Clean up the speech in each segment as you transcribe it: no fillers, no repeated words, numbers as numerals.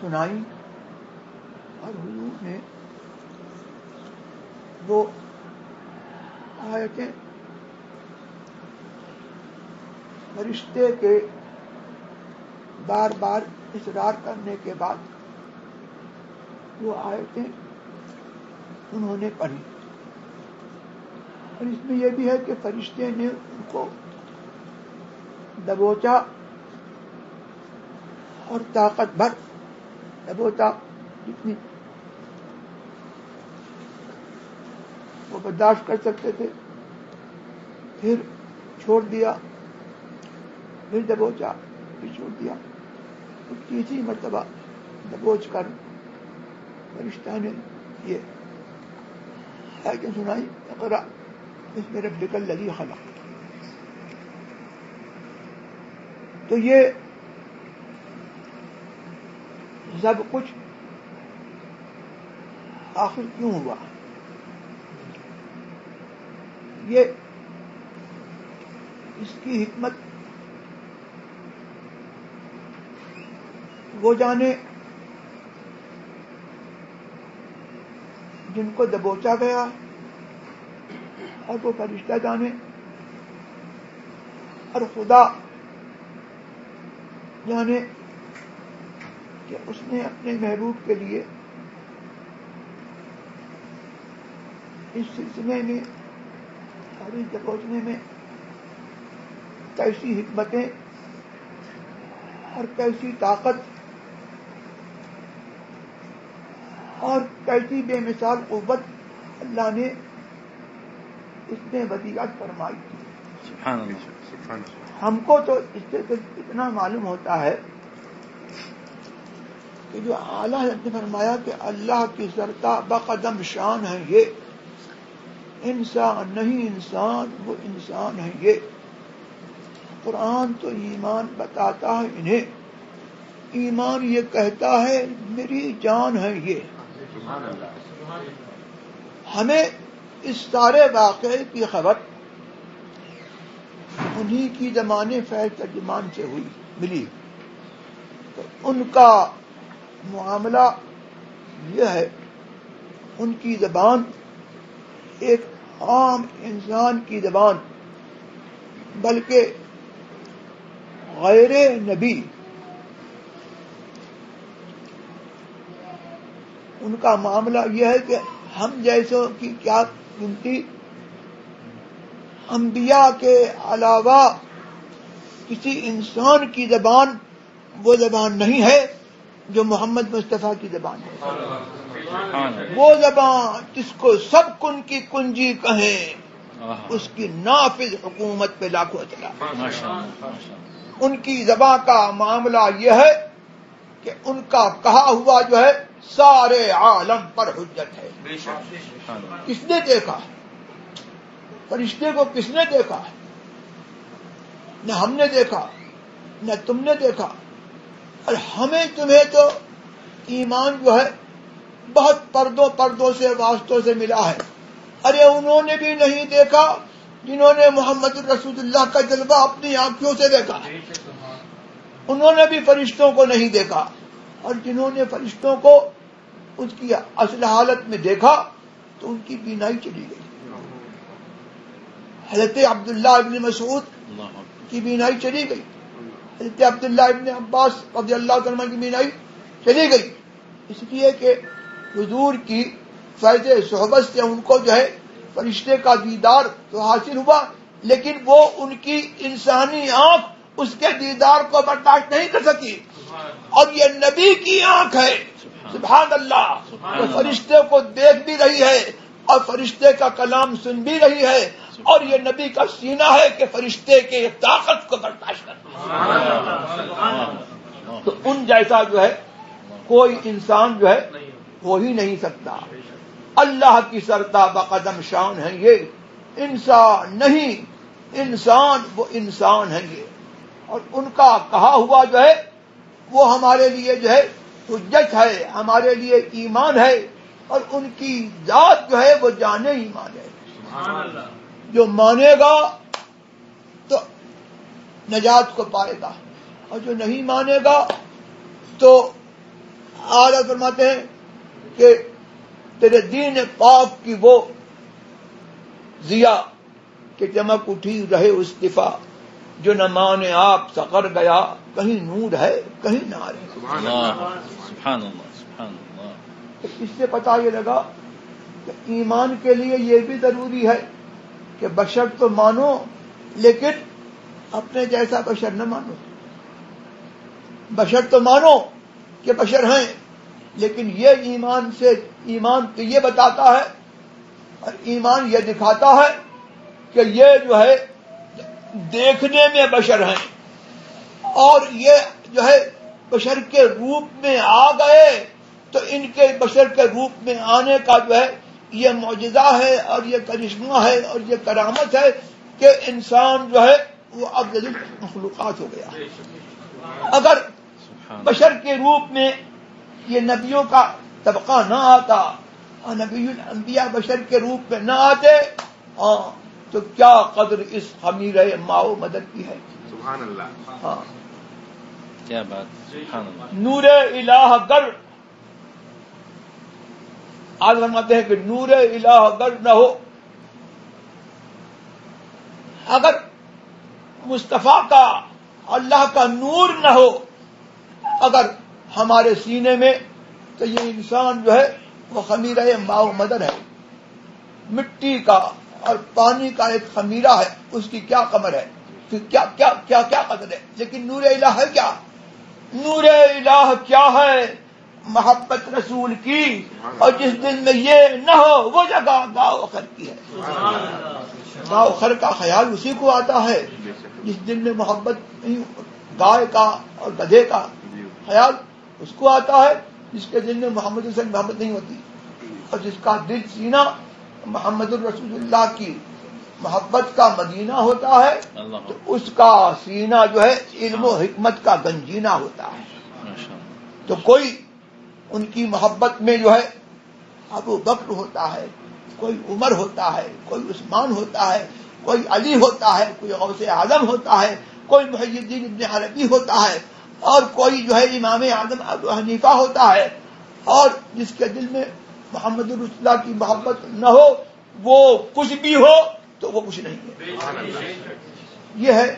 سنائی اور حضور نے وہ آیتیں فرشتے کے بار بار اصرار کرنے کے بعد وہ آیتیں انہوں نے پڑھی. اور اس میں یہ بھی ہے کہ فرشتے نے ان کو دبوچا اور طاقت بھر دبوچا جتنی وہ برداشت کر سکتے تھے، پھر چھوڑ دیا، پھر دبوچا، پھر چھوڑ دیا. تو تیسری مرتبہ دبوچ کر فرشتہ نے یہ آیتیں سنائی، اقرأ بسم ربک الذی خلق. تو یہ سب کچھ آخر کیوں ہوا؟ یہ اس کی حکمت وہ جانے جن کو دبوچا گیا، اور وہ فرشتہ جانے، اور خدا جانے کہ اس نے اپنے محبوب کے لیے اس سلسلے میں اور اس دبوچنے میں کیسی حکمتیں اور کیسی طاقت اور کیسی بے مثال قوت اللہ نے اس میں ودیعت فرمائی تھی. سبحان اللہ، سبحان اللہ. ہم کو تو اس سے اتنا معلوم ہوتا ہے کہ جو اعلیٰ حضرت نے فرمایا کہ اللہ کی سرتا بقدم شان ہے، یہ انسان نہیں انسان، وہ انسان ہے. یہ قرآن تو ایمان بتاتا ہے انہیں، ایمان یہ کہتا ہے میری جان ہے. یہ ہمیں اس سارے واقعے کی خبر انہی کی زمانے فیض ترجمان سے ہوئی ملی. تو ان کا معاملہ یہ ہے، ان کی زبان ایک عام انسان کی زبان، بلکہ غیر نبی ان کا معاملہ یہ ہے کہ ہم جیسوں کی کیا گنتی، انبیاء کے علاوہ کسی انسان کی زبان وہ زبان نہیں ہے جو محمد مصطفیٰ کی زبان ہے. وہ زبان جس کو سب کن کی کنجی کہیں، اس کی نافذ حکومت پہ لاکھوں چلا. ان کی زبان کا معاملہ یہ ہے کہ ان کا کہا ہوا جو ہے سارے عالم پر حجت ہے. کس نے دیکھا؟ فرشتے کو کس نے دیکھا؟ نہ ہم نے دیکھا، نہ تم نے دیکھا. اور ہمیں تمہیں تو ایمان جو ہے بہت پردوں سے واسطوں سے ملا ہے. ارے انہوں نے بھی نہیں دیکھا جنہوں نے محمد رسول اللہ کا جلوہ اپنی آنکھوں سے دیکھا. انہوں نے بھی فرشتوں کو نہیں دیکھا، اور جنہوں نے فرشتوں کو اس کی اصل حالت میں دیکھا تو ان کی بینائی چلی گئی. حضرت عبداللہ ابن مسعود کی بینائی چلی گئی، حضرت عبداللہ ابن عباس رضی اللہ عنہ کی بینائی چلی گئی، اس لیے کہ حضور کی فیض صحبت سے ان کو جو ہے فرشتے کا دیدار تو حاصل ہوا، لیکن وہ ان کی انسانی آنکھ اس کے دیدار کو برداشت نہیں کر سکی. اور یہ نبی کی آنکھ ہے، سبحان اللہ، جو فرشتے کو دیکھ بھی رہی ہے اور فرشتے کا کلام سن بھی رہی ہے، اور یہ نبی کا سینہ ہے کہ فرشتے کے طاقت کو برداشت کرنا. تو ان جیسا جو ہے کوئی انسان جو ہے ہو ہی نہیں سکتا. اللہ کی سرتا بقدم شان ہے، یہ انسان نہیں انسان، وہ انسان ہے. یہ اور ان کا کہا ہوا جو ہے وہ ہمارے لیے جو ہے حجت ہے، ہمارے لیے ایمان ہے. اور ان کی ذات جو ہے وہ جانے ایمان ہے. جو مانے گا تو نجات کو پائے گا، اور جو نہیں مانے گا تو آج فرماتے ہیں کہ تیرے دین پاک کی وہ ضیا کہ چمک اٹھی رہے اس دفاع، جو نہ مانے آپ سقر گیا، کہیں نور ہے کہیں نار ہے۔ سبحان اللہ سبحان اللہ۔ اس سے پتہ یہ لگا کہ ایمان کے لیے یہ بھی ضروری ہے کہ بشر تو مانو لیکن اپنے جیسا بشر نہ مانو۔ بشر تو مانو کہ بشر ہیں، لیکن یہ ایمان تو یہ بتاتا ہے اور ایمان یہ دکھاتا ہے کہ یہ جو ہے دیکھنے میں بشر ہیں اور یہ جو ہے بشر کے روپ میں آ گئے، تو ان کے بشر کے روپ میں آنے کا جو ہے یہ معجزہ ہے اور یہ کرشمہ ہے اور یہ کرامت ہے کہ انسان جو ہے وہ افضل مخلوقات ہو گیا۔ اگر بشر کے روپ میں یہ نبیوں کا طبقہ نہ آتا اور نبی الانبیاء بشر کے روپ میں نہ آتے تو کیا قدر اس خمیرہ ماؤ مدد کی ہے۔ سبحان اللہ۔ ہاں کیا بات، سبحان اللہ۔ نور الہ گر، آج فرماتے ہیں کہ نور الہ گر نہ ہو، اگر مصطفیٰ کا اللہ کا نور نہ ہو اگر ہمارے سینے میں، تو یہ انسان جو ہے وہ خمیرہ ماؤ مدر ہے، مٹی کا اور پانی کا ایک خمیرہ ہے، اس کی کیا قمر ہے، پھر کیا کیا کیا کیا قدر ہے۔ لیکن نور الہ ہے کیا؟ نور الہ کیا ہے؟ محبت رسول کی، اور جس دل میں یہ نہ ہو وہ جگہ گاؤ خر کی ہے۔ گاؤ خر کا خیال اسی کو آتا ہے جس دل میں محبت نہیں، گائے کا اور گدھے کا خیال اس کو آتا ہے جس کے دل میں محمد سے محبت نہیں ہوتی، اور جس کا دل سینہ محمد الرسول اللہ کی محبت کا مدینہ ہوتا ہے تو اس کا سینہ جو ہے علم و حکمت کا گنجینہ ہوتا ہے۔ تو کوئی ان کی محبت میں جو ہے ابو بکر ہوتا ہے، کوئی عمر ہوتا ہے، کوئی عثمان ہوتا ہے، کوئی علی ہوتا ہے، کوئی غوث اعظم ہوتا ہے، کوئی محی الدین ابن عربی ہوتا ہے، اور کوئی جو ہے امام اعظم ابو حنیفہ ہوتا ہے، اور جس کے دل میں محمد رسول اللہ کی محبت نہ ہو وہ کچھ بھی ہو تو وہ کچھ نہیں ہے۔ یہ ہے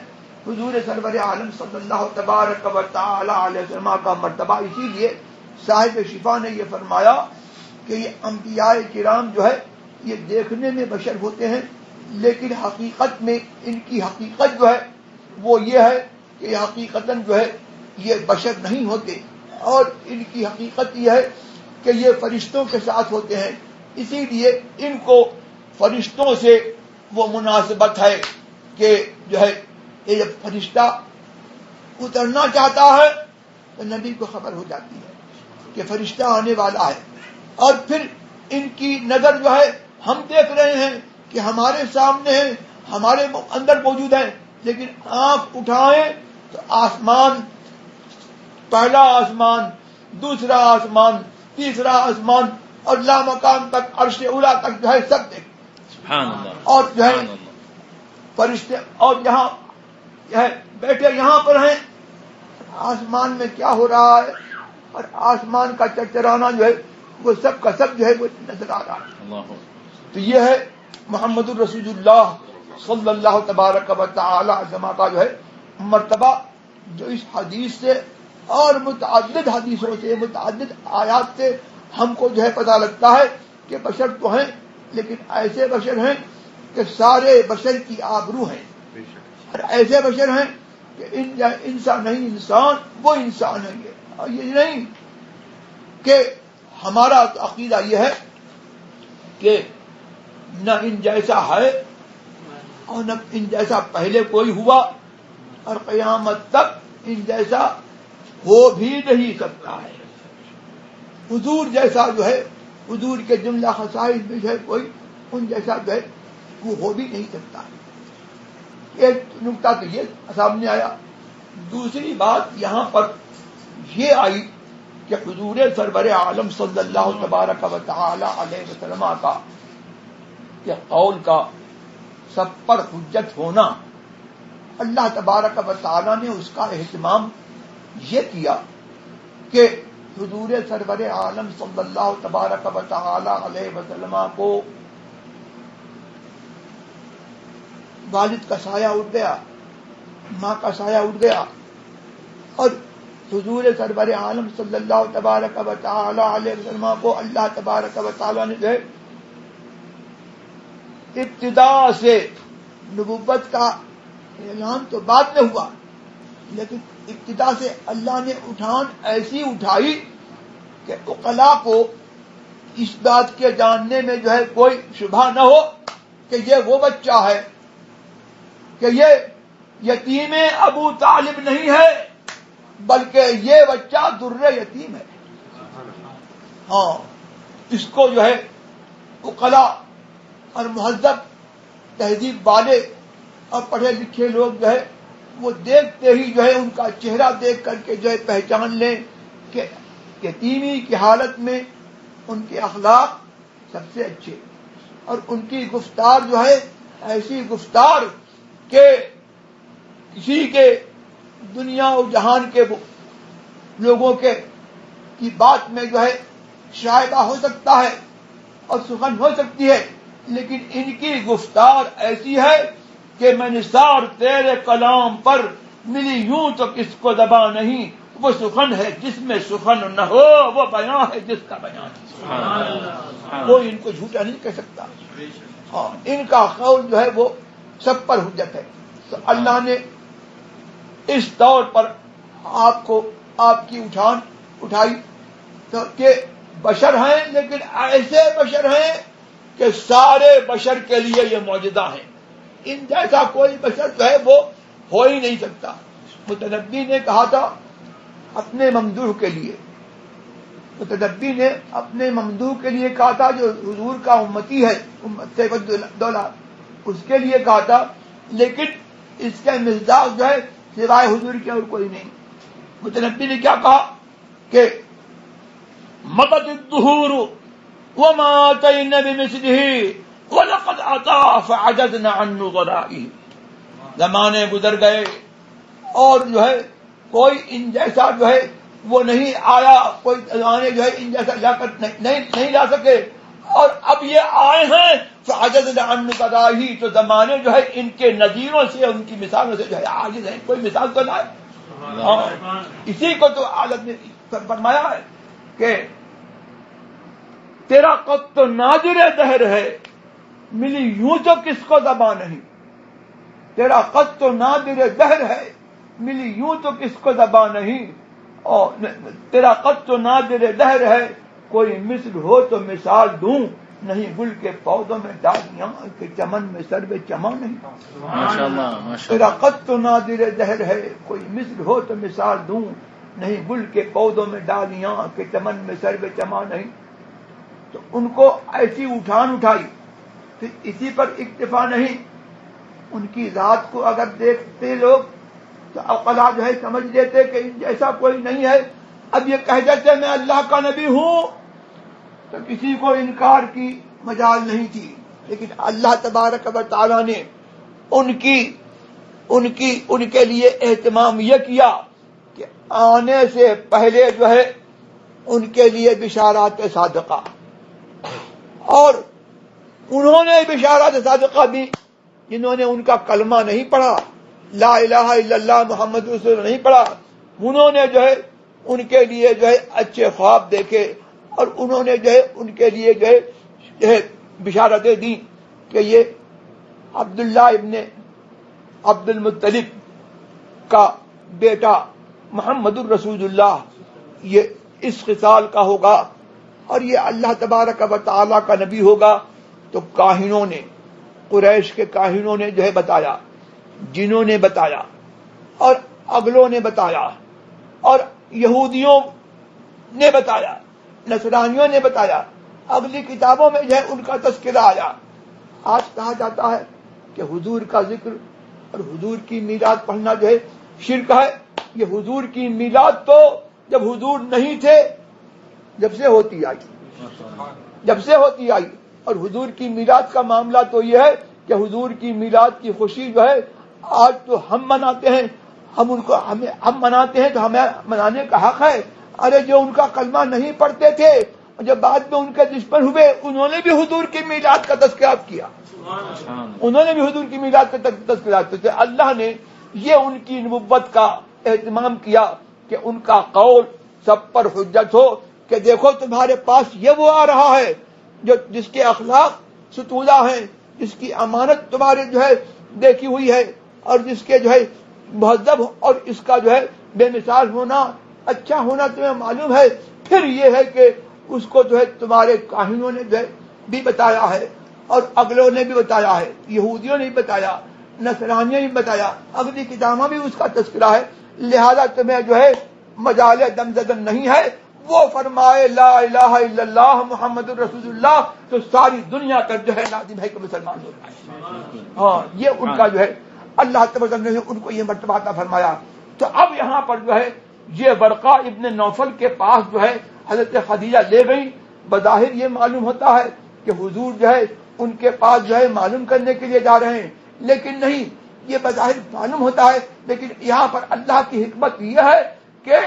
حضور سرور عالم صلی اللہ تبارک و تعالی علیہ وسلم کا مرتبہ۔ اسی لیے صاحب شفا نے یہ فرمایا کہ یہ انبیاء کرام جو ہے یہ دیکھنے میں بشر ہوتے ہیں، لیکن حقیقت میں ان کی حقیقت جو ہے وہ یہ ہے کہ یہ حقیقتاً جو ہے یہ بشر نہیں ہوتے، اور ان کی حقیقت یہ ہے کہ یہ فرشتوں کے ساتھ ہوتے ہیں۔ اسی لیے ان کو فرشتوں سے وہ مناسبت ہے کہ جو ہے یہ جب فرشتہ اترنا چاہتا ہے تو نبی کو خبر ہو جاتی ہے کہ فرشتہ آنے والا ہے، اور پھر ان کی نظر جو ہے ہم دیکھ رہے ہیں کہ ہمارے سامنے ہیں، ہمارے اندر موجود ہیں، لیکن آنکھ اٹھائیں تو آسمان، پہلا آسمان، دوسرا آسمان، تیسرا آسمان اور لامکان تک، عرش اولا تک جو ہے سب دیکھ، سبحان اللہ، اور جو ہے سبحان اللہ۔ فرشتے اور یہاں بیٹھے یہاں پر ہیں، آسمان میں کیا ہو رہا ہے اور آسمان کا چرچرانا جو ہے وہ سب کا سب جو ہے وہ نظر آ رہا ہے۔ اللہ تو یہ ہے محمد الرسول اللہ صلی اللہ تبارک و تعالی عظمہ کا جو ہے مرتبہ، جو اس حدیث سے اور متعدد حدیثوں سے، متعدد آیات سے ہم کو جو ہے پتہ لگتا ہے کہ بشر تو ہیں، لیکن ایسے بشر ہیں کہ سارے بشر کی آبرو ہیں، اور ایسے بشر ہیں کہ انسان نہیں انسان وہ انسان ہے۔ اور یہ نہیں کہ ہمارا عقیدہ یہ ہے کہ نہ ان جیسا ہے اور نہ ان جیسا پہلے کوئی ہوا، اور قیامت تک ان جیسا ہو بھی نہیں سکتا ہے۔ حضور جیسا جو ہے، حضور کے جملہ خصائص میں جو ہے کوئی ان جیسا جو ہے وہ ہو بھی نہیں سکتا۔ ایک نکتہ تو یہ سامنے آیا۔ دوسری بات یہاں پر یہ آئی کہ حضور سرور عالم صلی اللہ تبارک و تعالی علیہ وسلم کا کہ قول کا سب پر حجت ہونا، اللہ تبارک و تعالی نے اس کا اہتمام یہ کیا کہ حضور سرور عالم صلی اللہ تبارک و تعالی علیہ وسلم کو والد کا سایہ اٹھ گیا، ماں کا سایہ اٹھ گیا، اور حضور سرور عالم صلی اللہ تبارک و تعالی علیہ وسلم کو اللہ تبارک و تعالی نے جو ہے ابتدا سے نبوت کا اعلان تو بعد میں ہوا، لیکن ابتدا سے اللہ نے اٹھان ایسی اٹھائی کہ عقلاء کو اس بات کے جاننے میں جو ہے کوئی شبہ نہ ہو کہ یہ وہ بچہ ہے، کہ یہ یتیم ابو طالب نہیں ہے، بلکہ یہ بچہ در یتیم ہے۔ ہاں، اس کو جو ہے عقلاء اور مہذب تہذیب والے اور پڑھے لکھے لوگ جو ہے وہ دیکھتے ہی جو ہے ان کا چہرہ دیکھ کر کے جو ہے پہچان لیں کہ یتیمی کی حالت میں ان کے اخلاق سب سے اچھے، اور ان کی گفتار جو ہے ایسی گفتار کہ کسی کے دنیا و جہان کے لوگوں کی بات میں جو ہے شائبہ ہو سکتا ہے اور سخن ہو سکتی ہے، لیکن ان کی گفتار ایسی ہے کہ میں نثار تیرے کلام پر ملی یوں تو کس کو زبان نہیں، وہ سخن ہے جس میں سخن نہ ہو، وہ بیان ہے جس کا بیان ہے۔ کوئی ان کو جھوٹا نہیں کہہ سکتا، ان کا قول جو ہے وہ سب پر حجت ہے۔ تو اللہ نے اس طور پر آپ کو آپ کی اٹھان اٹھائی تو کہ بشر ہیں، لیکن ایسے بشر ہیں کہ سارے بشر کے لیے یہ معجزہ ہیں، ان جیسا کوئی بشر جو ہے وہ ہو ہی نہیں سکتا۔ متنبی نے کہا تھا اپنے ممدوح کے لیے، متنبی نے اپنے ممدوح کے لیے کہا تھا جو حضور کا امتی ہے، امت سیف الدولہ، اس کے لیے کہا تھا، لیکن اس کے مصداق جو ہے سوائے حضور کے اور کوئی نہیں۔ متنبی نے کیا کہا کہ مضت الدہور وما اتینا بمثلہ وَلَقَدْ عَطَا فَعَجَزْنَا عَنْ نُظَرَائِهِ، زمانے گزر گئے اور جو ہے کوئی ان جیسا جو ہے وہ نہیں آیا، کوئی زمانے جو ہے ان جیسا لا کر نہیں لا سکے، اور اب یہ آئے ہیں فَعَجَزْنَا عَنْ نُظَرَائِهِ، تو زمانے جو ہے ان کے نظیروں سے، ان کی مثالوں سے جو ہے عاجز ہیں، کوئی مثال تو نہ ہے۔ اسی کو تو عالم نے فرمایا ہے کہ تیرا قد تو نادر دہر ہے، ملی یوں تو کس کو زبان نہیں، تیرا قد تو نادر دہر ہے، ملی یوں تو کس کو زبان نہیں، اور تیرا قد تو نادر دہر ہے، کوئی مثل ہو تو مثال دوں، نہیں گل کے پودوں میں ڈالیاں کہ چمن میں سرو چماں نہیں۔ ماشاءاللہ تیرا قد تو نادر دہر ہے، کوئی مثل ہو تو مثال دوں، نہیں گل کے پودوں میں ڈالیاں کہ چمن میں سرو چماں نہیں۔ تو ان کو ایسی اٹھان اٹھائی، پھر اسی پر اکتفا نہیں، ان کی ذات کو اگر دیکھتے لوگ تو عقلاء جو ہے سمجھ لیتے کہ ان جیسا کوئی نہیں ہے۔ اب یہ کہہ دیتے میں اللہ کا نبی ہوں تو کسی کو انکار کی مجال نہیں تھی، لیکن اللہ تبارک و تعالی نے ان کے لیے اہتمام یہ کیا کہ آنے سے پہلے جو ہے ان کے لیے بشارات صادقہ، اور انہوں نے بشارات صادقہ بھی، جنہوں نے ان کا کلمہ نہیں پڑھا، لا الہ الا اللہ محمد رسول اللہ نہیں پڑھا، انہوں نے جو ہے ان کے لیے جو ہے اچھے خواب دیکھے، اور انہوں نے جو ہے ان کے لیے جو ہے بشارتیں دی کہ یہ عبداللہ ابن عبد المطلب کا بیٹا محمد الرسول اللہ یہ اس خصال کا ہوگا، اور یہ اللہ تبارک و تعالی کا نبی ہوگا۔ تو کاہنوں نے، قریش کے کاہنوں نے جو ہے بتایا، جنہوں نے بتایا، اور اگلوں نے بتایا، اور یہودیوں نے بتایا، نصرانیوں نے بتایا، اگلی کتابوں میں جو ہے ان کا تذکرہ آیا۔ آج کہا جاتا ہے کہ حضور کا ذکر اور حضور کی میلاد پڑھنا جو ہے شرک ہے۔ یہ حضور کی میلاد تو جب حضور نہیں تھے جب سے ہوتی آئی، اور حضور کی میلاد کا معاملہ تو یہ ہے کہ حضور کی میلاد کی خوشی جو ہے آج تو ہم مناتے ہیں، ہم مناتے ہیں تو ہمیں منانے کا حق ہے، ارے جو ان کا کلمہ نہیں پڑھتے تھے جب بعد میں ان کے دشمن ہوئے انہوں نے بھی حضور کی میلاد کا تذکرہ کیا, انہوں نے بھی حضور کی میلاد کا تذکرہ کیا. اللہ نے یہ ان کی نبوت کا اہتمام کیا کہ ان کا قول سب پر حجت ہو کہ دیکھو تمہارے پاس یہ وہ آ رہا ہے جو جس کے اخلاق ستودہ ہیں, جس کی امانت تمہارے جو ہے دیکھی ہوئی ہے, اور جس کے جو ہے مہذب اور اس کا جو ہے بے مثال ہونا, اچھا ہونا تمہیں معلوم ہے. پھر یہ ہے کہ اس کو جو ہے تمہارے کاہنوں نے جو ہے بھی بتایا ہے اور اگلوں نے بھی بتایا ہے, یہودیوں نے بھی بتایا, نصرانیوں نے بھی بتایا, اگلی کتابوں میں بھی اس کا تذکرہ ہے. لہذا تمہیں جو ہے مجال دم زدن نہیں ہے. وہ فرمائے لا الہ الا اللہ محمد الرسول اللہ تو ساری دنیا کا جو ہے لازم ہے کہ مسلمان ہو جائے. ہاں یہ ان کا جو ہے اللہ تبارک نے ان کو یہ مرتبہ عطا فرمایا. تو اب یہاں پر جو ہے یہ ورقہ ابن نوفل کے پاس جو ہے حضرت خدیجہ لے گئی. بظاہر یہ معلوم ہوتا ہے کہ حضور جو ہے ان کے پاس جو ہے معلوم کرنے کے لیے جا رہے ہیں, لیکن نہیں, یہ بظاہر معلوم ہوتا ہے, لیکن یہاں پر اللہ کی حکمت یہ ہے کہ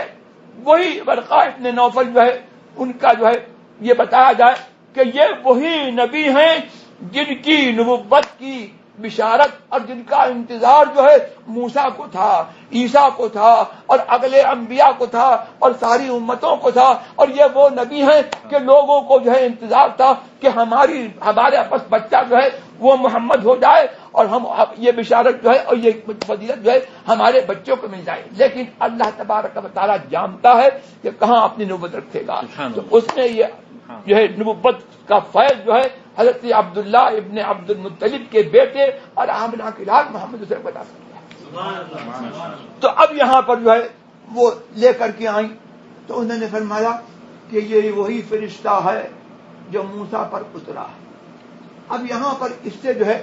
وہی ورقہ ابن نوفل جو ہے ان کا جو ہے یہ بتایا جائے کہ یہ وہی نبی ہیں جن کی نبوت کی بشارت اور جن کا انتظار جو ہے موسیٰ کو تھا, عیسیٰ کو تھا, اور اگلے انبیاء کو تھا, اور ساری امتوں کو تھا. اور یہ وہ نبی ہیں کہ لوگوں کو جو ہے انتظار تھا کہ ہمارے پاس بچہ جو ہے وہ محمد ہو جائے اور ہم یہ بشارت جو ہے اور یہ فضیلت جو ہے ہمارے بچوں کو مل جائے. لیکن اللہ تبارک و تعالیٰ جانتا ہے کہ کہاں اپنی نبوت رکھے گا. تو اس نے یہ جو ہے نبوت کا فیض جو ہے حضرت عبداللہ ابن عبد المطلب کے بیٹے اور آمنہ کے لال محمد سے بتا سکتا. تو اب یہاں پر جو ہے وہ لے کر کے آئیں تو انہوں نے فرمایا کہ یہ وہی فرشتہ ہے جو موسیٰ پر اترا. اب یہاں پر اس سے جو ہے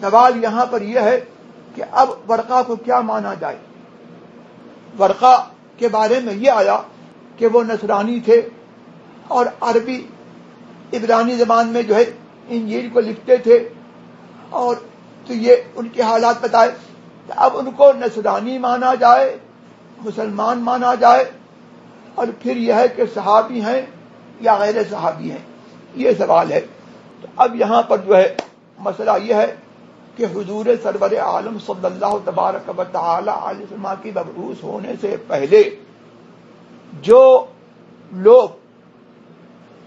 سوال یہاں پر یہ ہے کہ اب ورقہ کو کیا مانا جائے. ورقہ کے بارے میں یہ آیا کہ وہ نصرانی تھے اور عربی عبرانی زبان میں جو ہے انجیل کو لکھتے تھے, اور تو یہ ان کے حالات بتائے. اب ان کو نصرانی مانا جائے, مسلمان مانا جائے, اور پھر یہ ہے کہ صحابی ہیں یا غیر صحابی ہیں, یہ سوال ہے. تو اب یہاں پر جو ہے مسئلہ یہ ہے کہ حضور سرور عالم صلی اللہ تبارک و تعالی علیہ وسلم کی مبعوث ہونے سے پہلے جو لوگ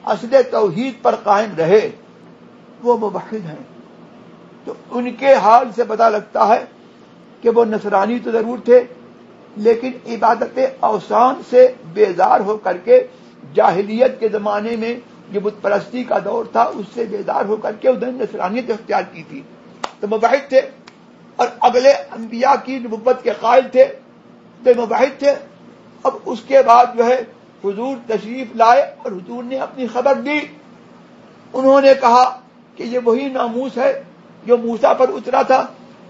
اصل توحید پر قائم رہے وہ موحد ہیں. تو ان کے حال سے پتہ لگتا ہے کہ وہ نصرانی تو ضرور تھے, لیکن عبادت اوثان سے بیزار ہو کر کے جاہلیت کے زمانے میں جو بت پرستی کا دور تھا اس سے بیزار ہو کر کے انہوں نے نصرانیت اختیار کی تھی. تو موحد تھے, اور اگلے انبیاء کی نبوت کے قائل تھے, تو موحد تھے. اب اس کے بعد جو ہے حضور تشریف لائے اور حضور نے اپنی خبر دی. انہوں نے کہا کہ یہ وہی ناموس ہے جو موسیٰ پر اترا تھا.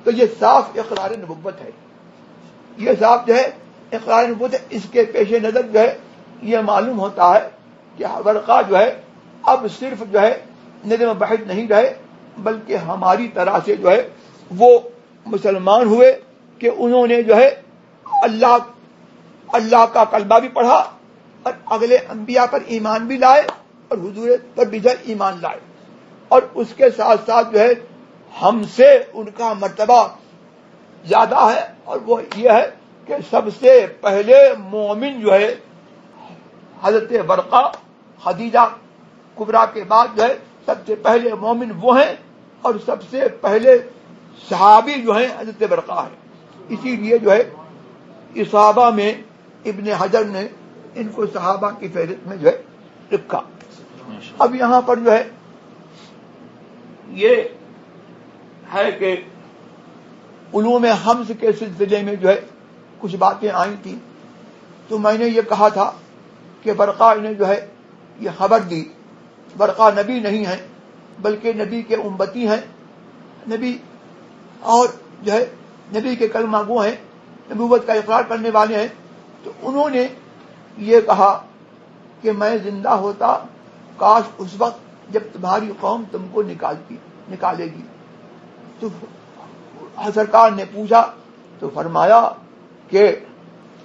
تو یہ صاف اقرار نبوت ہے, یہ صاف جو ہے اقرار نبوت ہے. اس کے پیش نظر جو ہے یہ معلوم ہوتا ہے کہ ورقہ جو ہے اب صرف جو ہے نظم بحث نہیں رہے, بلکہ ہماری طرح سے جو ہے وہ مسلمان ہوئے کہ انہوں نے جو ہے اللہ کا کلمہ بھی پڑھا اور اگلے انبیاء پر ایمان بھی لائے اور حضور پر بھی جو ایمان لائے. اور اس کے ساتھ ساتھ جو ہے ہم سے ان کا مرتبہ زیادہ ہے, اور وہ یہ ہے کہ سب سے پہلے مومن جو ہے حضرت ورقہ خدیجہ کبریٰ کے بعد جو ہے سب سے پہلے مومن وہ ہیں, اور سب سے پہلے صحابی جو ہیں حضرت ورقہ ہیں. اسی لیے جو ہے اصحابہ میں ابن حجر نے ان کو صحابہ کی فہرست میں جو ہے لکھا. اب یہاں پر جو ہے یہ ہے کہ علوم حمز کے سلسلے میں جو ہے کچھ باتیں آئی تھیں. تو میں نے یہ کہا تھا کہ ورقہ نے جو ہے یہ خبر دی. ورقہ نبی نہیں ہیں بلکہ نبی کے امتی ہیں, نبی اور جو ہے نبی کے کلمہ گو ہیں, نبوت کا اقرار کرنے والے ہیں. تو انہوں نے یہ کہا کہ میں زندہ ہوتا کاش اس وقت جب تمہاری قوم تم کو نکالے گی. تو سرکار نے پوچھا تو فرمایا کہ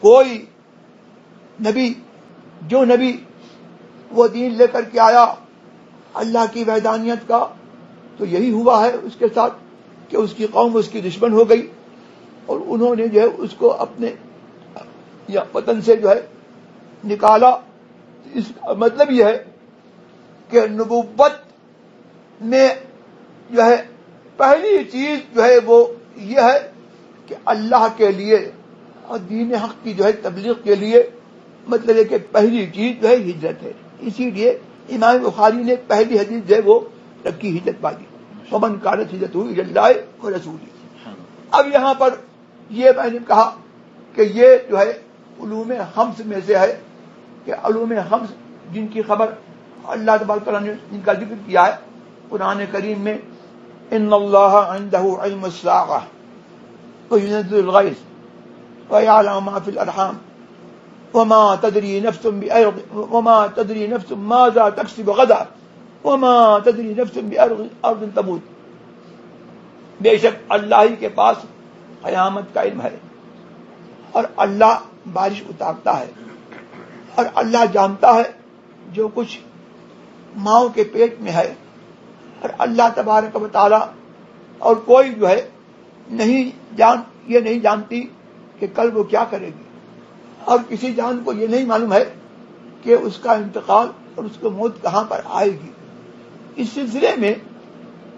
کوئی نبی جو نبی وہ دین لے کر کے آیا اللہ کی وحدانیت کا، تو یہی ہوا ہے اس کے ساتھ کہ اس کی قوم اس کی دشمن ہو گئی، اور انہوں نے جو ہے اس کو اپنے وطن سے جو ہے نکالا. اس کا مطلب یہ ہے کہ نبوت میں جو ہے پہلی چیز جو ہے وہ یہ ہے کہ اللہ کے لیے اور دین حق کی جو ہے تبلیغ کے لیے مطلب ہے کہ پہلی چیز جو ہے ہجرت ہے. اسی لیے امام بخاری نے پہلی حدیث جو ہے وہ رکھی ہجرت والی، ومن کانت ہجرتہ الی اللہ ورسولہ. اب یہاں پر یہ میں نے کہا کہ یہ جو ہے علوم خمس میں سے ہے کہ علوم خمس جن کی خبر اللہ تبارک تعالیٰ نے جن کا ذکر کیا ہے قرآن کریم میں، ان اللہ عندہ علم الساعہ وینزل الغیث ویعلم ما فی الارحام وما تدری نفس ماذا تکسب غدا وما تدری نفس بارض تموت. بے شک اللہ ہی کے پاس قیامت کا علم ہے، اور اللہ بارش اتارتا ہے، اور اللہ جانتا ہے جو کچھ ماؤں کے پیٹ میں ہے، اور اللہ تبارک و تعالی اور کوئی جو ہے یہ نہیں جانتی کہ کل وہ کیا کرے گی، اور کسی جان کو یہ نہیں معلوم ہے کہ اس کا انتقال اور اس کو موت کہاں پر آئے گی. اس سلسلے میں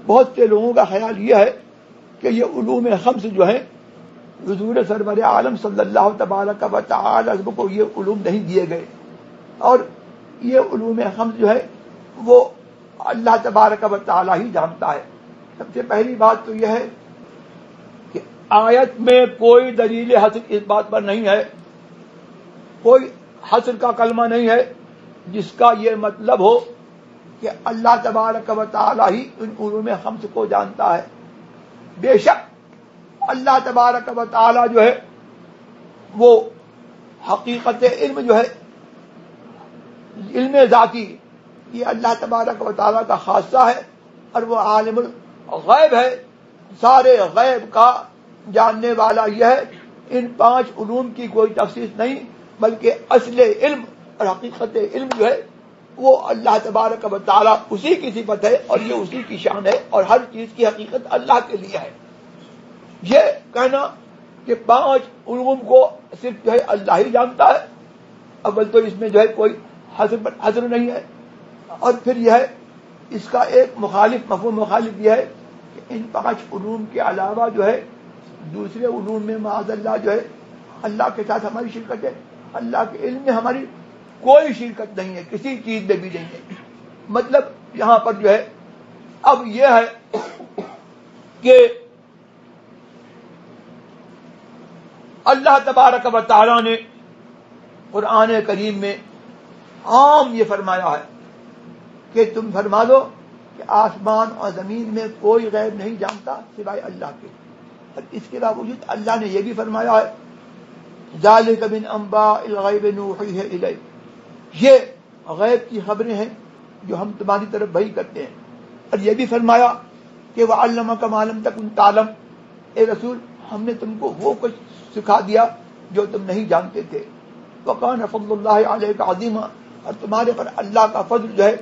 بہت سے لوگوں کا خیال یہ ہے کہ یہ علوم خمس جو ہیں حضور سرور عالم صلی اللہ تبارک و تعالی کو یہ علوم نہیں دیے گئے، اور یہ علوم خمس جو ہے وہ اللہ تبارک و تعالی ہی جانتا ہے. سب سے پہلی بات تو یہ ہے کہ آیت میں کوئی دلیل حسن اس بات پر نہیں ہے، کوئی حسن کا کلمہ نہیں ہے جس کا یہ مطلب ہو کہ اللہ تبارک و تعالی ہی ان علوم خمس کو جانتا ہے. بے شک اللہ تبارک و تعالی جو ہے وہ حقیقت علم جو ہے علم ذاتی یہ اللہ تبارک و تعالی کا خاصہ ہے، اور وہ عالم الغیب ہے، سارے غیب کا جاننے والا یہ ہے. ان 5 علوم کی کوئی تخصیص نہیں، بلکہ اصل علم اور حقیقت علم جو ہے وہ اللہ تبارک و تعالی اسی کی صفت ہے، اور یہ اسی کی شان ہے، اور ہر چیز کی حقیقت اللہ کے لیے ہے. یہ کہنا کہ 5 علوم کو صرف جو ہے اللہ ہی جانتا ہے، اول تو اس میں جو ہے کوئی حضر نہیں ہے. اور پھر یہ ہے اس کا ایک مفہوم مخالف یہ ہے کہ ان 5 علوم کے علاوہ جو ہے دوسرے علوم میں معاذ اللہ جو ہے اللہ کے ساتھ ہماری شرکت ہے، اللہ کے علم میں ہماری کوئی شرکت نہیں ہے، کسی چیز میں بھی نہیں ہے. مطلب یہاں پر جو ہے اب یہ ہے کہ اللہ تبارک و تعالی نے قرآن کریم میں عام یہ فرمایا ہے کہ تم فرما دو کہ آسمان اور زمین میں کوئی غیب نہیں جانتا سوائے اللہ کے. اور اس کے باوجود اللہ نے یہ بھی فرمایا ہے ذالک من انباء الغیب نوحیہ الیک، یہ غیب کی خبریں ہیں جو ہم تمہاری طرف وحی کرتے ہیں. اور یہ بھی فرمایا کہ وعلمک ما لم تکن تعلم، اے رسول ہم نے تم کو وہ کچھ سکھا دیا جو تم نہیں جانتے تھے. وکان فضل اللہ علیک عظیما، اور تمہارے پر اللہ کا فضل جو ہے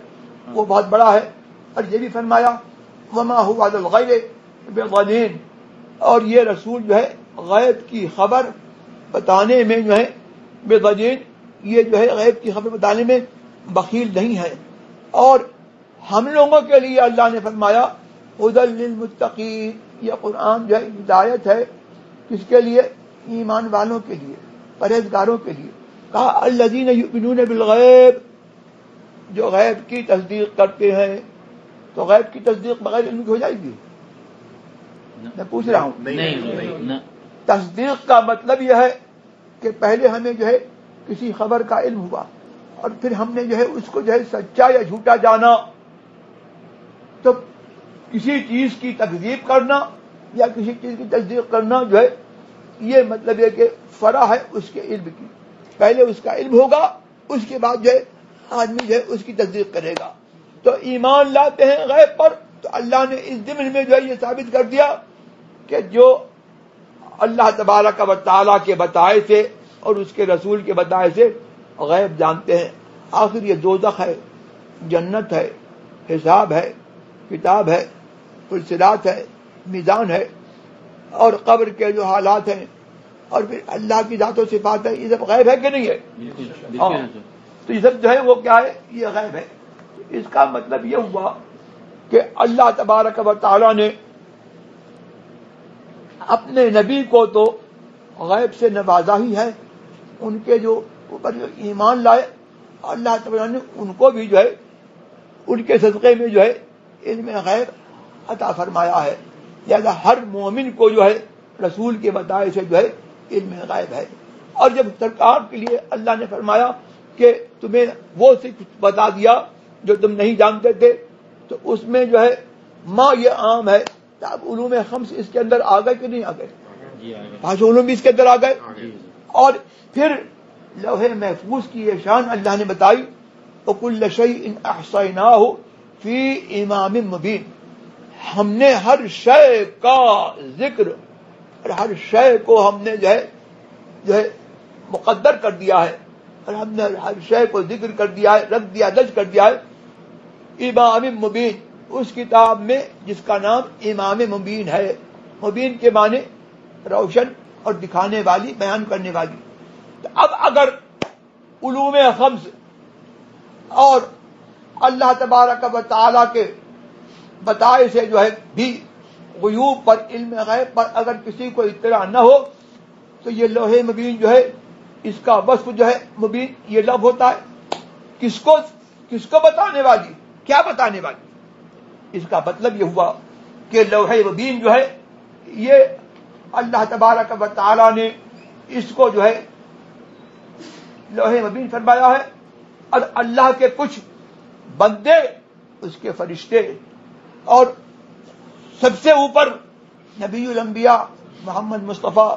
وہ بہت بڑا ہے. اور یہ بھی فرمایا وما هو علی الغیب بضنین، اور یہ رسول جو ہے غیب کی خبر بتانے میں جو ہے بضنین، یہ جو ہے غیب کی خبر بتانے میں بخیل نہیں ہے. اور ہم لوگوں کے لیے اللہ نے فرمایا ھدی للمتقین، یہ قرآن جو ہے ہدایت ہے کس کے لیے؟ ایمان والوں کے لیے، پرہیزگاروں کے لیے. کہا الذین یؤمنون بالغیب، جو غیب کی تصدیق کرتے ہیں. تو غیب کی تصدیق بغیر علم کی ہو جائے گی؟ میں پوچھ رہا ہوں. نہیں. تصدیق کا مطلب یہ ہے کہ پہلے ہمیں جو ہے کسی خبر کا علم ہوا، اور پھر ہم نے جو ہے اس کو جو ہے سچا یا جھوٹا جانا. تو کسی چیز کی تکذیب کرنا یا کسی چیز کی تصدیق کرنا جو ہے یہ مطلب ہے کہ فرع ہے اس کے علم کی. پہلے اس کا علم ہوگا، اس کے بعد جو ہے آدمی جو ہے اس کی تصدیق کرے گا. تو ایمان لاتے ہیں غیب پر، تو اللہ نے اس ضمن میں جو ہے یہ ثابت کر دیا کہ جو اللہ تبارک و تعالیٰ کے بتائے سے اور اس کے رسول کے بتائے سے غیب جانتے ہیں. آخر یہ دوزخ ہے، جنت ہے، حساب ہے، کتاب ہے، فلسلات ہے، میزان ہے، اور قبر کے جو حالات ہیں، اور پھر اللہ کی ذات و صفات ہے. یہ سب غیب ہے کہ نہیں ہے؟ تو یہ سب جو ہے وہ کیا ہے؟ یہ غیب ہے. اس کا مطلب یہ ہوا کہ اللہ تبارک و تعالی نے اپنے نبی کو تو غیب سے نوازا ہی ہے. ان کے جو اوپر جو ایمان لائے، اللہ تعالیٰ نے ان کو بھی جو ہے ان کے صدقے میں جو ہے علم غیب عطا فرمایا ہے. لہذا ہر مومن کو جو ہے رسول کے بتائے سے جو ہے علم غیب ہے. اور جب سرکار کے لیے اللہ نے فرمایا کہ تمہیں وہ سے کچھ بتا دیا جو تم نہیں جانتے تھے، تو اس میں جو ہے ماں یہ عام ہے. اب علوم خمس اس کے اندر آ گئے کہ نہیں آ گئے؟ 5 علوم بھی اس کے اندر آ گئے. اور پھر لوح محفوظ کی یہ شان اللہ نے بتائی، وَكُلَّ شَيْءٍ أَحْصَيْنَاهُ فِي إِمَامٍ مُبِينٍ. ہم نے ہر شے کا ذکر اور ہر شے کو ہم نے جو ہے مقدر کر دیا ہے، اور ہم نے ہر شے کو ذکر کر دیا ہے، رکھ دیا، درج کر دیا ہے امام مبین، اس کتاب میں جس کا نام امام مبین ہے. مبین کے معنی روشن اور دکھانے والی، بیان کرنے والی. تو اب اگر علوم خمس اور اللہ تبارک و تعالی کے بتائے سے جو ہے بھی غیوب پر، علم غیب پر اگر کسی کو اطلاع نہ ہو، تو یہ لوح مبین جو ہے اس کا وصف جو ہے مبین یہ لفظ ہوتا ہے. کس کو بتانے والی، کیا بتانے والی؟ اس کا مطلب یہ ہوا کہ لوح مبین جو ہے یہ اللہ تبارک و تعالی نے اس کو جو ہے لوح مبین فرمایا ہے. اور اللہ کے کچھ بندے، اس کے فرشتے، اور سب سے اوپر نبی الانبیاء محمد مصطفیٰ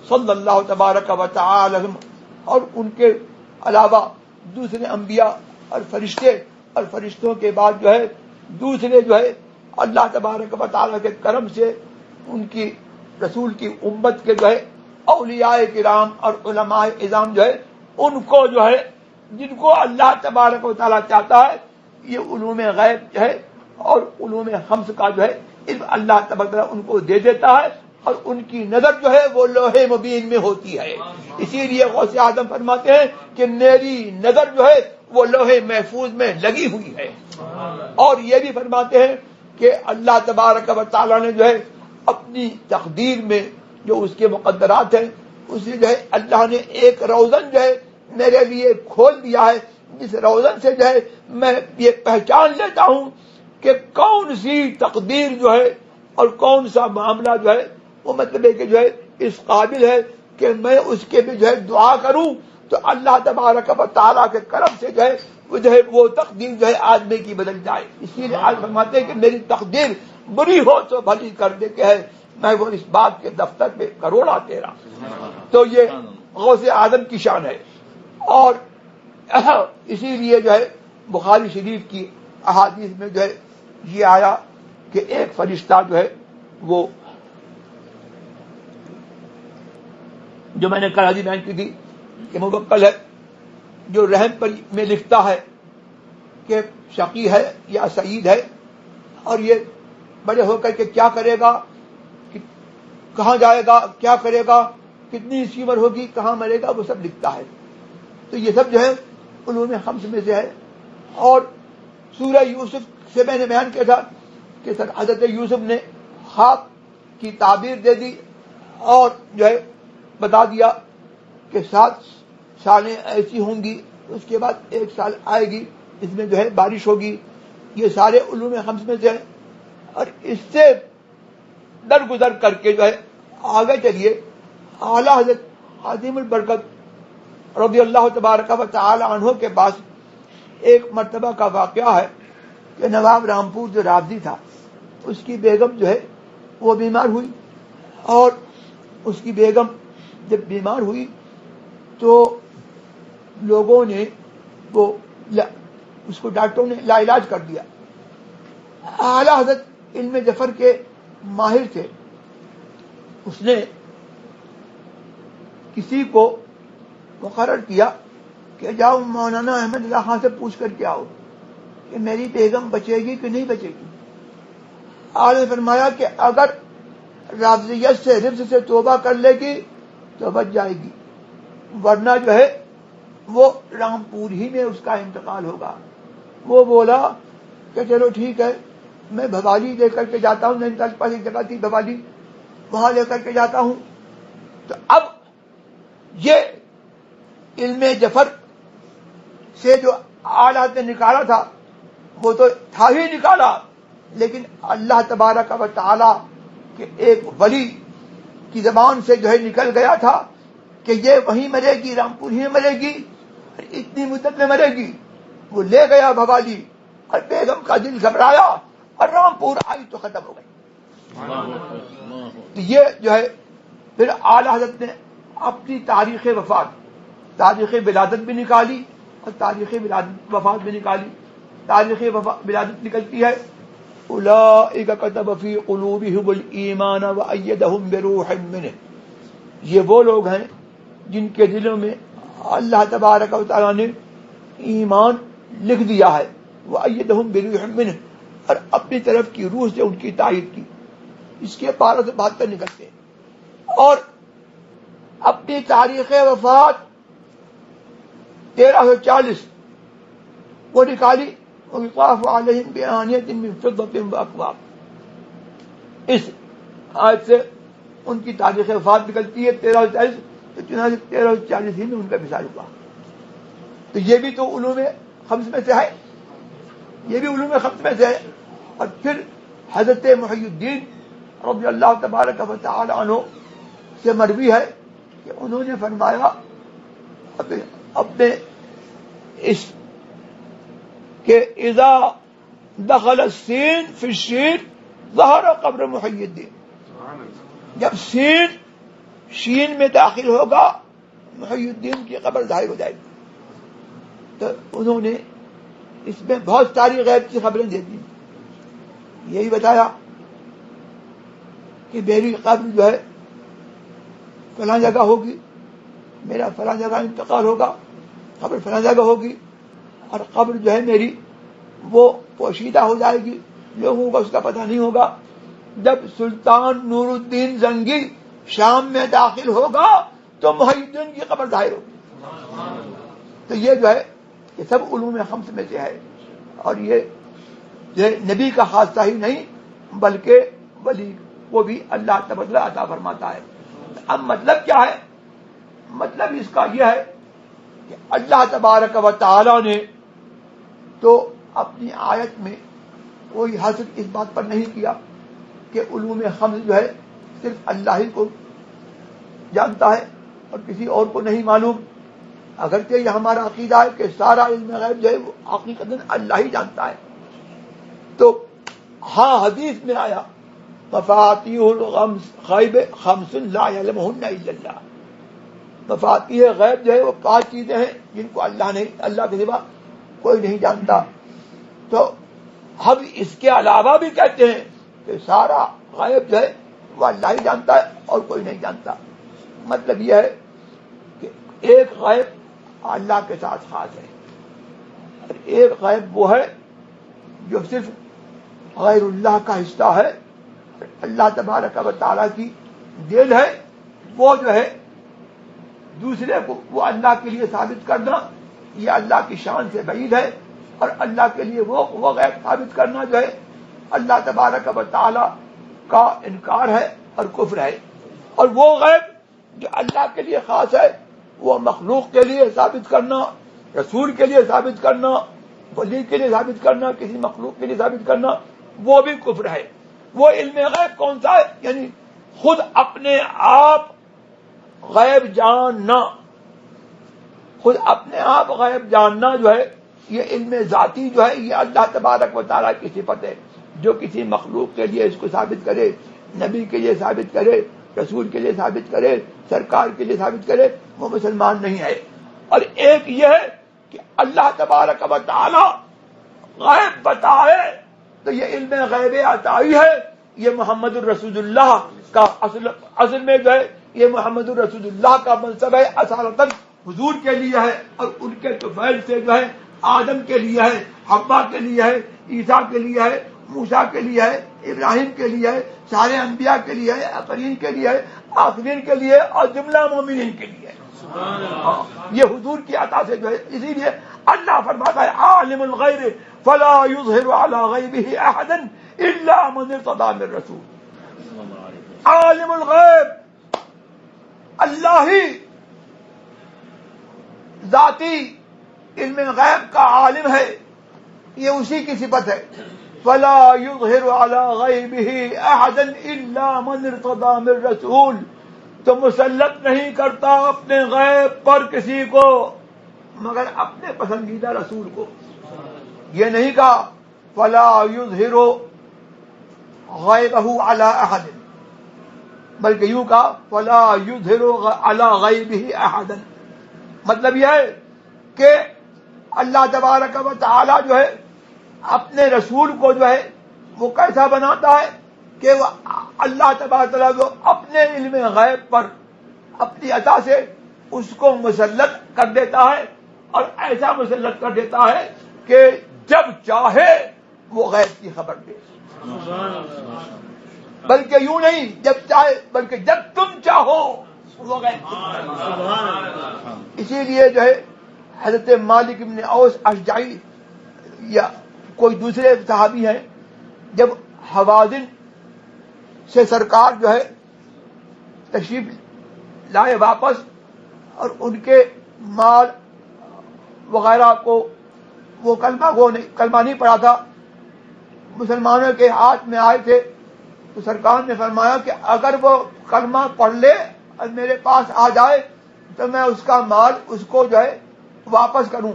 صلی اللہ تبارک و تعالی عنہ، اور ان کے علاوہ دوسرے انبیاء اور فرشتے، اور فرشتوں کے بعد جو ہے دوسرے جو ہے اللہ تبارک و تعالی کے کرم سے ان کی رسول کی امت کے جو ہے اولیاء کرام اور علماء اعظام جو ہے ان کو جو ہے جن کو اللہ تبارک و تعالی چاہتا ہے یہ علوم غیب جو ہے اور علوم خمس کا جو ہے علم اللہ تبارک و تعالی ان کو دے دیتا ہے، اور ان کی نظر جو ہے وہ لوح مبین میں ہوتی ہے. اسی لیے غوث اعظم فرماتے ہیں کہ میری نظر جو ہے وہ لوح محفوظ میں لگی ہوئی ہے. اور یہ بھی فرماتے ہیں کہ اللہ تبارک و تعالی نے جو ہے اپنی تقدیر میں جو اس کے مقدرات ہیں، اسے جو ہے اللہ نے ایک روزن جو ہے میرے لیے کھول دیا ہے، جس روزن سے جو ہے میں یہ پہچان لیتا ہوں کہ کون سی تقدیر جو ہے اور کون سا معاملہ جو ہے وہ مطلب ہے کہ جو ہے اس قابل ہے کہ میں اس کے بھی جو ہے دعا کروں تو اللہ تبارک و تعالیٰ کے کرم سے جو ہے وہ تقدیر جو ہے آدمی کی بدل جائے. اسی لیے آج فرماتے ہیں کہ میری تقدیر بری ہو تو بھلی کر دے کہ ہے میں وہ اس بات کے دفتر میں کروڑا تیرا. تو یہ غوث اعظم کی شان ہے. اور اسی لیے جو ہے بخاری شریف کی احادیث میں جو ہے یہ آیا کہ ایک فرشتہ جو ہے وہ جو میں نے کل حدیث بیان کی تھی کہ موکل ہے، جو رحم پر میں لکھتا ہے کہ شقی ہے یا سعید ہے، اور یہ بڑے ہو کر کے کیا کرے گا، کہاں جائے گا، کیا کرے گا، کتنی اس کی عمر ہوگی، کہاں مرے گا، وہ سب لکھتا ہے. تو یہ سب جو ہے علوم خمس میں سے ہے. اور سورہ یوسف سے میں نے بیان کیا تھا کہ سر حضرت یوسف نے خواب کی تعبیر دے دی اور جو ہے بتا دیا کہ 7 سالیں ایسی ہوں گی، اس کے بعد 1 سال آئے گی، اس میں جو ہے بارش ہوگی. یہ سارے علوم خمس میں سے ہے. اور اس سے درگزر کر کے جو ہے آگے چلیے اعلیٰ حضرت عظیم البرکت رضی اللہ تبارک و تعالی عنہ کے پاس ایک مرتبہ کا واقعہ ہے کہ نواب رامپور جو رابضی تھا اس کی بیگم جو ہے وہ بیمار ہوئی، اور اس کی بیگم جب بیمار ہوئی تو لوگوں نے وہ اس کو ڈاکٹروں نے لا علاج کر دیا. اعلیٰ حضرت علم ظفر کے ماہر تھے، اس نے کسی کو مقرر کیا کہ جاؤ مولانا احمد اللہ خان سے پوچھ کر کے آؤ کہ میری بیگم بچے گی کہ نہیں بچے گی. آپ نے فرمایا کہ اگر رافضیت سے رفض سے توبہ کر لے گی تو بچ جائے گی، ورنہ جو ہے وہ رامپور ہی میں اس کا انتقال ہوگا. وہ بولا کہ چلو ٹھیک ہے، میں بھوالی لے کر کے جاتا ہوں. نینتال کے پاس ایک جگہ تھی بھوالی، وہاں لے کر کے جاتا ہوں. تو اب یہ علم جفر سے جو آلات نے نکالا تھا وہ تو تھا ہی نکالا، لیکن اللہ تبارک و تعالی کے ایک ولی کی زبان سے جو ہے نکل گیا تھا کہ یہ وہیں مرے گی، رامپور ہی میں مرے گی، اتنی مدت میں مرے گی. وہ لے گیا بھوالی اور بیگم کا دل گھبرایا اور رامپور آئی تو ختم ہو گئی. تو یہ جو ہے پھر اعلی حضرت نے اپنی تاریخ وفات، تاریخ ولادت بھی نکالی اور تاریخ وفات بھی نکالی. تاریخ ولادت نکلتی ہے اولئک کتب فی قلوبہم الایمان وایدہم بروح منہ. یہ وہ لوگ ہیں جن کے دلوں میں اللہ تبارک و تعالی نے ایمان لکھ دیا ہے، وایدہم بروح منہ، اور اپنی طرف کی روح سے ان کی تائید کی. اس کے 1272 نکلتے ہیں. اور اپنی تاریخ وفات 1340 وہ نکالی. وَيُطَافُ عَلَيْهِمْ بِآنِيَةٍ مِّن فِضَّةٍ وَأَكْوَابٍ. اس آیت سے ان کی تاریخ وفات نکلتی ہے 1340. تو چنانچہ 1340 ہی میں ان کا وصال ہوا. تو یہ بھی تو علوم خمس میں سے ہے، یہ بھی علوم خمس میں سے ہے. اور پھر حضرت محی الدین رضی اللہ تبارک و تعالی عنہ سے مروی ہے کہ انہوں نے فرمایا اپنے اس کہ اذا دخل السین فی الشین ظہر قبر محی الدین. جب سین شین میں داخل ہوگا محی الدین کی قبر ظاہر ہو جائے گی. تو انہوں نے اس میں بہت ساری غیب کی خبریں دے دی. یہی بتایا کہ میری قبر جو ہے فلاں جگہ ہوگی، میرا فلاں جگہ انتقال ہوگا، قبر فلاں جگہ ہوگی، اور قبر جو ہے میری وہ پوشیدہ ہو جائے گی، لوگوں کو اس کا پتہ نہیں ہوگا. جب سلطان نور الدین زنگی شام میں داخل ہوگا تو محی الدین کی قبر ظاہر ہوگی. تو یہ جو ہے یہ سب علوم خمس میں سے ہے. اور یہ نبی کا حادثہ ہی نہیں بلکہ ولی کو بھی اللہ تبارک عطا فرماتا ہے. اب مطلب کیا ہے؟ مطلب اس کا یہ ہے کہ اللہ تبارک و تعالی نے تو اپنی آیت میں کوئی حصر اس بات پر نہیں کیا کہ علوم خمس جو ہے صرف اللہ ہی کو جانتا ہے اور کسی اور کو نہیں معلوم. اگرچہ یہ ہمارا عقیدہ ہے کہ سارا علم غیب جو ہے وہ حقیقتاً اللہ ہی جانتا ہے. تو ہاں حدیث میں آیا مفاتیح الغیب خمس لا یعلمہن الا اللہ. مفاتیح غیب جو ہے وہ 5 چیزیں ہیں جن کو اللہ کے سوا کوئی نہیں جانتا. تو ہم اس کے علاوہ بھی کہتے ہیں کہ سارا غیب جو ہے وہ اللہ ہی جانتا ہے اور کوئی نہیں جانتا. مطلب یہ ہے کہ ایک غیب اللہ کے ساتھ خاص ہے اور ایک غیب وہ ہے جو صرف غیر اللہ کا حصہ ہے، اللہ تبارک و تعالیٰ کی دین ہے. وہ جو ہے دوسرے کو وہ اللہ کے لیے ثابت کرنا یہ اللہ کی شان سے بعید ہے، اور اللہ کے لیے وہ غیب ثابت کرنا جو ہے اللہ تبارک و تعالیٰ کا انکار ہے اور کفر ہے. اور وہ غیب جو اللہ کے لیے خاص ہے وہ مخلوق کے لیے ثابت کرنا، رسول کے لیے ثابت کرنا، ولی کے لیے ثابت کرنا، کسی مخلوق کے لیے ثابت کرنا، وہ بھی کفر ہے. وہ علم غیب کون سا ہے؟ یعنی خود اپنے آپ غیب جاننا. خود اپنے آپ غیب جاننا جو ہے یہ علم ذاتی جو ہے یہ اللہ تبارک و تعالیٰ کی صفت ہے. جو کسی مخلوق کے لیے اس کو ثابت کرے، نبی کے لیے ثابت کرے، رسول کے لیے ثابت کرے، سرکار کے لیے ثابت کرے، وہ مسلمان نہیں ہے. اور ایک یہ ہے کہ اللہ تبارک و تعالیٰ غیب بتائے تو یہ علم غیب عطائی ہے. یہ محمد الرسول اللہ کا اصل میں جو ہے یہ محمد الرسول اللہ کا منصب ہے اصالتاً. حضور کے لیے ہے اور ان کے طفیل سے جو ہے آدم کے لیے ہے، حوا کے لیے ہے، عیسیٰ کے لیے ہے، موسیٰ کے لیے ہے، ابراہیم کے لیے ہے، سارے انبیاء کے لیے ہے، اولین کے لیے ہے، آخرین کے لیے اور جملہ مومنین کے لیے ہے۔ یہ حضور کی عطا سے جو ہے، اسی لیے اللہ فرماتا ہے عالم الغیب فلا یظہر علی غیبہ احدا الا من ارتضی من رسول۔ عالم الغیب، اللہ ہی ذاتی علم غیب کا عالم ہے، یہ اسی کی صفت ہے۔ فلا یظہر علی غیبہ احدا الا من ارتضی من رسول، تو مسلط نہیں کرتا اپنے غیب پر کسی کو مگر اپنے پسندیدہ رسول کو۔ یہ نہیں کہا فلا یظہر غیبہ علی احد، بلکہ یوں کہا فلا یظہر علی غیبہ احدا۔ مطلب یہ ہے کہ اللہ تبارک و تعالی جو ہے اپنے رسول کو جو ہے وہ کیسا بناتا ہے کہ وہ اللہ تبارک و تعالی کو اپنے علم غیب پر اپنی عطا سے اس کو مسلط کر دیتا ہے، اور ایسا مسلط کر دیتا ہے کہ جب چاہے وہ غیب کی خبر دے، بلکہ یوں نہیں جب چاہے بلکہ جب تم چاہو وہ غیب کی خبر دے۔ اسی لیے جو ہے حضرت مالک بن اوس اشجعی یا کوئی دوسرے صحابی ہیں، جب حوازن سے سرکار جو ہے تشریف لائے واپس اور ان کے مال وغیرہ کو وہ کلمہ نہیں پڑا تھا، مسلمانوں کے ہاتھ میں آئے تھے، تو سرکار نے فرمایا کہ اگر وہ کلمہ پڑھ لے اور میرے پاس آ جائے تو میں اس کا مال اس کو جو ہے واپس کروں۔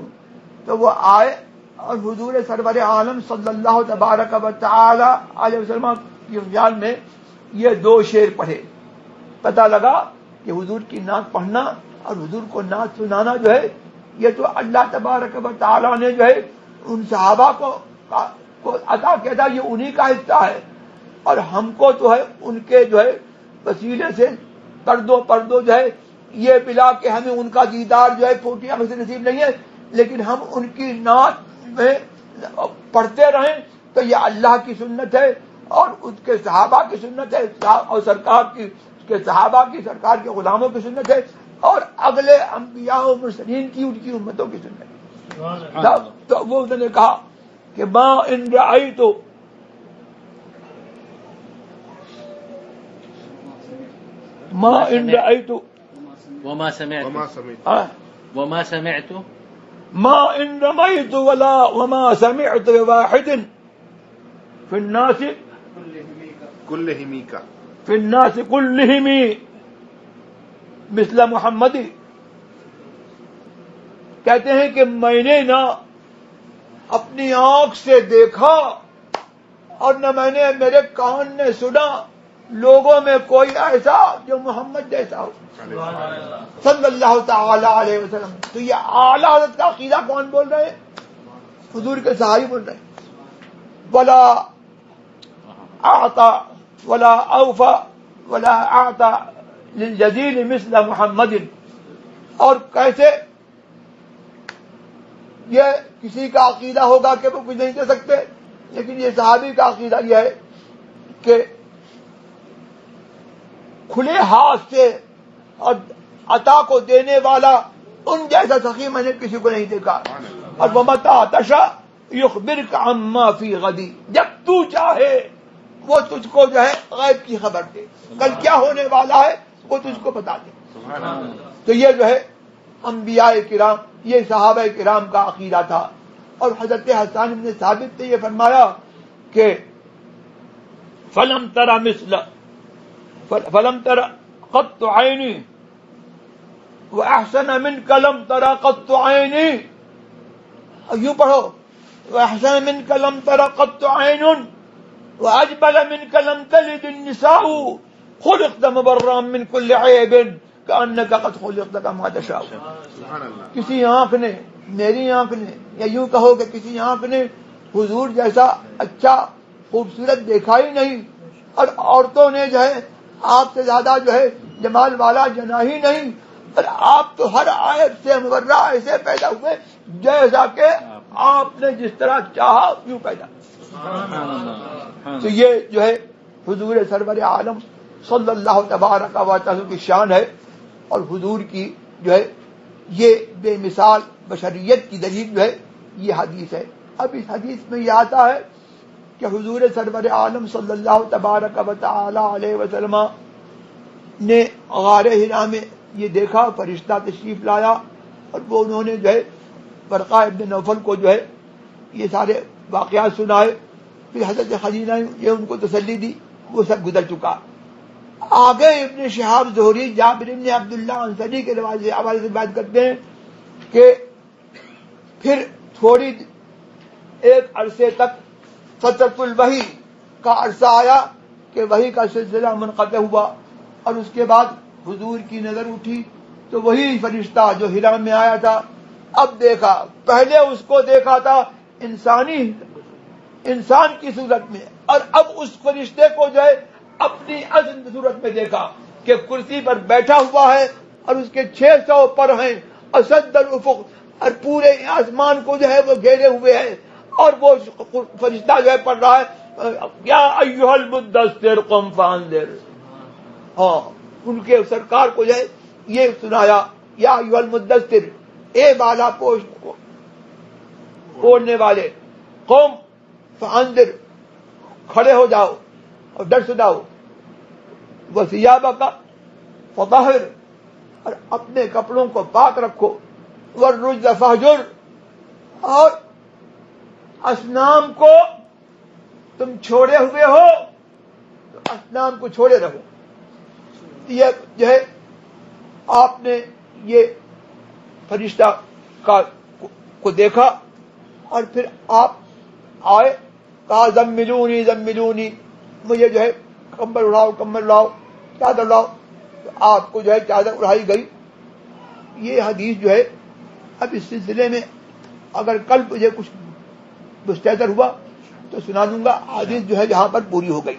تو وہ آئے اور حضور سرور عالم صلی اللہ تبارک و تعالی علیہ وسلم کی خیال میں یہ دو شعر پڑھے۔ پتہ لگا کہ حضور کی نعت پڑھنا اور حضور کو نعت سنانا جو ہے یہ تو اللہ تبارک و تعالی نے جو ہے ان صحابہ کو عطا کیا تھا، یہ انہی کا حصہ ہے، اور ہم کو تو ہے ان کے جو ہے وسیلے سے پردو جو ہے یہ بلا کہ ہمیں ان کا دیدار جو ہے پھوٹی آنکھ سے نصیب نہیں ہے، لیکن ہم ان کی نعت میں پڑھتے رہیں تو یہ اللہ کی سنت ہے اور اس کے صحابہ کی سنت ہے، اور سرکار کی کے صحابہ کی سرکار کے غلاموں کی سنت ہے، اور اگلے انبیاء و مرسلین کی ان کی امتوں کی سنت ہے۔ تو وہ انہوں نے کہا کہ ما ان رأیت وما سمعت ما ان رميت وما سمعت بواحد في الناس كلهم مثل محمد۔ کہتے ہیں کہ میں نے نہ اپنی آنکھ سے دیکھا اور نہ میں نے میرے کان نے سنا لوگوں میں کوئی ایسا جو محمد جیسا ہو صلی اللہ تعالی علیہ وسلم۔ تو یہ اعلیٰ حضرت کا عقیدہ کون بول رہے ہیں؟ حضور کے صحابی بول رہے ہیں۔ ولا اعطى ولا اوفى ولا اعطى للجزيل مثل محمد۔ اور کیسے یہ کسی کا عقیدہ ہوگا کہ وہ کچھ نہیں کہہ سکتے، لیکن یہ صحابی کا عقیدہ یہ ہے کہ کھلے ہاتھ سے اور عطا کو دینے والا ان جیسا سخی میں نے کسی کو نہیں دیکھا۔ اور وَمَتَىٰ تَشَاءُ يُخْبِرْكَ عَمَّا فِي غَدٍ، جب تو چاہے وہ تجھ کو جو ہے غیب کی خبر دے، کل کیا ہونے والا ہے وہ تجھ کو بتا دے۔ تو یہ جو ہے انبیاء کرام، یہ صحابہ کرام کا عقیدہ تھا۔ اور حضرت حسان بن ثابت نے یہ فرمایا کہ فلم تر قط عینی واحسن منک لم تر قط عینی، یوں پڑھو واحسن منک لم تر قط عین واجمل منک لم تلد النساء خلقت مبرا من كل عیب کأنک قد خلقت کما تشاء۔ کسی آنکھ نے، میری آنکھ نے، یا یوں کہو کہ کسی آنکھ نے حضور جیسا اچھا خوبصورت دیکھا ہی نہیں، اور عورتوں نے جو ہے آپ سے زیادہ جو ہے جمال والا جنا ہی نہیں، اور آپ تو ہر عیب سے مبرہ ایسے پیدا ہوئے جیسا کہ آپ نے جس طرح چاہا یوں پیدا. تو یہ جو ہے حضور سرور عالم صلی اللہ تبارک و تعالی کی شان ہے, اور حضور کی جو ہے یہ بے مثال بشریت کی دلیل جو ہے یہ حدیث ہے. اب اس حدیث میں یہ آتا ہے کہ حضور سرور عالم صلی اللہ تبارک و تعالی علیہ وسلم نے غار حرا میں یہ دیکھا, فرشتہ تشریف لایا, اور وہ انہوں نے جو ہے ورقہ ابن نوفل کو جو ہے یہ سارے واقعات سنائے. پھر حضرت خدیجہ نے یہ ان کو تسلی دی, وہ سب گزر چکا. آگے ابن شہاب زہری جابر بن عبداللہ انصاری کے حوالے سے بات کرتے ہیں کہ پھر تھوڑی ایک عرصے تک فترۃ الوحی کا عرصہ آیا کہ وحی کا سلسلہ منقطع ہوا, اور اس کے بعد حضور کی نظر اٹھی تو وہی فرشتہ جو حرا میں آیا تھا اب دیکھا. پہلے اس کو دیکھا تھا انسان کی صورت میں, اور اب اس فرشتے کو جو ہے اپنی اصل صورت میں دیکھا کہ کرسی پر بیٹھا ہوا ہے اور اس کے 600 پر ہیں, اسد الافق, اور پورے آسمان کو جو ہے وہ گھیرے ہوئے ہیں, اور وہ فرشتہ جو ہے پڑھ رہا ہے یا ایھا المدثر قم فانذر. ہاں, ان کے سرکار کو جو ہے یہ سنایا یا ایھا المدثر, اے بالا پوش اوڑھنے والے, قم فانذر, کھڑے ہو جاؤ اور ڈر سناؤ, وثیابک فطہر, اور اپنے کپڑوں کو پاک رکھو, والرجز فہجر, اور اصنام کو تم چھوڑے ہوئے ہو تو اصنام کو چھوڑے رہو. یہ جو ہے آپ نے یہ فرشتہ کو دیکھا, اور پھر آپ آئے, کہا زملونی زملونی, مجھے جو ہے کمبل اڑاؤ کمبل اڑاؤ, چادر اڑاؤ. تو آپ کو جو ہے چادر اڑائی گئی. یہ حدیث جو ہے اب اس سلسلے میں اگر کل مجھے کچھ مستحضر ہوا تو سنا دوں گا. حدیث جو ہے یہاں پر پوری ہو گئی.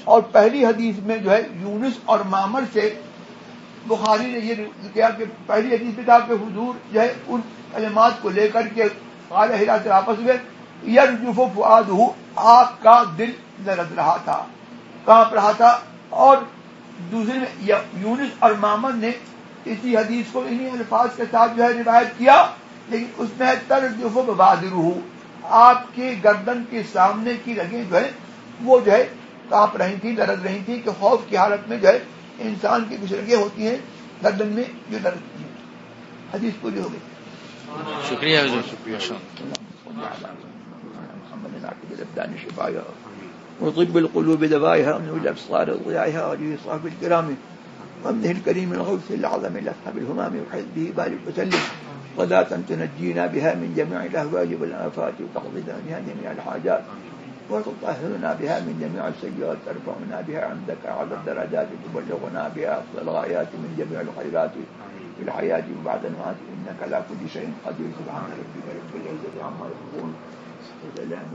اور پہلی حدیث میں جو ہے یونس اور معمر سے بخاری نے یہ کیا کہ پہلی حدیث میں تھا کہ حضور جو ہے ان کلمات کو لے کر کے غار حرا سے واپس ہوئے, یرجف فؤادہ, آپ کا دل لرز رہا تھا, کانپ رہا تھا. اور دوسرے میں یونس اور معمر نے اسی حدیث کو انہی الفاظ کے ساتھ جو ہے روایت کیا, لیکن اس میں ترجف بوادرہ, آپ کی گردن کے سامنے کی رگیں جو ہے وہ جو ہے کانپ رہی تھی, لرز رہی تھی, کہ خوف کی حالت میں جو ہے انسان کی کچھ رگیں ہوتی ہیں گردن میں جو لرزتی ہیں. حدیث پوری ہو گئی. شکریہ حضور, شکریہ. وطب القلوب دوائها ومن الابصار ضياعها وعليه صاحب الكرام ومنه الكريم الغوث الأعظم لأصحاب الهمام وحزبه بارك وسلم صلاة تنجينا بها من جميع الأهواء والآفات وتقضي بها جميع الحاجات وتطهرنا بها من جميع السيئات ترفعنا بها عندك أعلى الدرجات تبلغنا بها أفضل الغايات من جميع الخيرات في الحياة وبعد الممات إنك على كل شيء قدير. سبحان ربك رب العزة عما يصفون وسلام